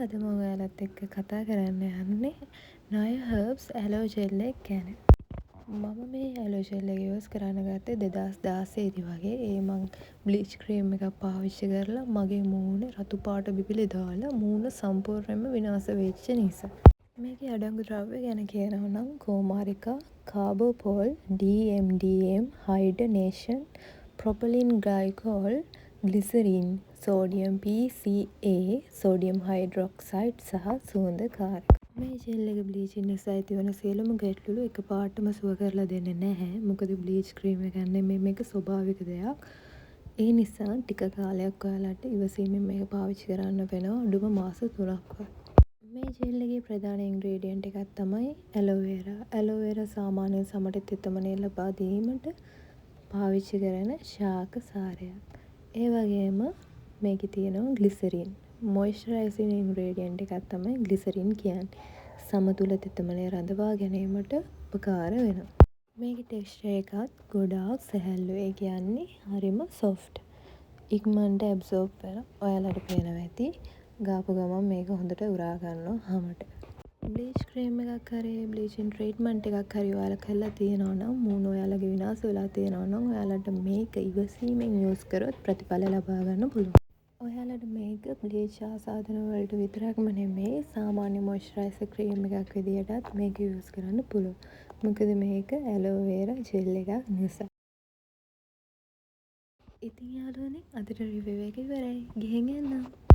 අද මම ඔයාලත් එක්ක කතා කරන්න යන්නේ නය හර්බ්ස් ඇලෝ ජෙල් එක ගැන. මම මේ ඇලෝ ජෙල් එක යූස් කරන්න ගත්තේ 2016 දී වගේ. මං බ්ලීච් ක්‍රීම් එකක් පාවිච්චි කරලා මගේ මූණ රතු පාට බිබිලි දාලා මූණ සම්පූර්ණයෙන්ම විනාශ වෙච්ච නිසා. මේකේ අඩංගු ද්‍රව්‍ය ගැන කියනවා නම් කුමාරිකා, carbopol, DMDM, hydantoin, propylene glycol, glycerin, sodium PCA, sodium hydroxide සහ සුවඳකාරක. මේ ජෙල් එක බ්ලීචින් නිසා ඇතිවන සියලුම ගැටලු එකපාරටම සුව කරලා දෙන්නේ නැහැ. මොකද බ්ලීච් ක්‍රීම් එක නෙමෙයි, මේක ස්වභාවික දෙයක්. ඒ නිසා ටික කාලයක් ඔයාලට ඉවසීමෙන් මේක පාවිච්චි කරන්න වෙනවා, අඩුම මාස 3ක්වත්. මේ ජෙල් එකේ ප්‍රධාන ඉන්ග්‍රීඩියන්ට් එකක් තමයි ඇලෝවේරා. ඇලෝවේරා සාමාන්‍යයෙන් සමට තෙතමනය ලබා දීමට පාවිච්චි කරන ශාක සාරයක්. ඒ වගේම මේකේ තියෙනවා ග්ලිසරින්. මොයිස්චරයිසින් ඉන්ග්‍රීඩියන්ට් එකක් තමයි ග්ලිසරින් කියන්නේ. සමතුල තෙතමනය රඳවා ගැනීමට උපකාර වෙනවා. මේකේ ටෙක්ස්චර් එකත් ගොඩාක් සැහැල්ලු. ඒ කියන්නේ හරිම සොෆ්ට්. ඉක්මනට ඇබ්සෝබ් වෙනවා. ඔයාලට පේනවා ඇති. ගාපු ගමන් මේක හොඳට උරා ගන්නවා හමට. බ්ලීච් ක්‍රීම් එකක් හරි බ්ලීචින් ට්‍රීට්මන්ට් එකක් හරි ඔයාලා කරලා තියෙනවා නම්, මූණ ඔයාලගේ විනාශ වෙලා තියෙනවා නම්, ඔයාලට මේක ඉවසීමෙන් යූස් කරොත් ප්‍රතිඵල ලබා ගන්න පුළුවන්. ඔයාලට මේක බ්ලීච් ආසාදන වලට විතරක්ම නෙමෙයි, සාමාන්‍ය මොයිස්චරයිසර් ක්‍රීම් එකක් විදියටත් මේක යූස් කරන්න පුළුවන්. මොකද මේක ඇලෝවේරා ජෙල් එකක් නිසා. ඉතින් යාළුවනේ අදට රිවිව් එක ඉවරයි. ගිහින් එන්න.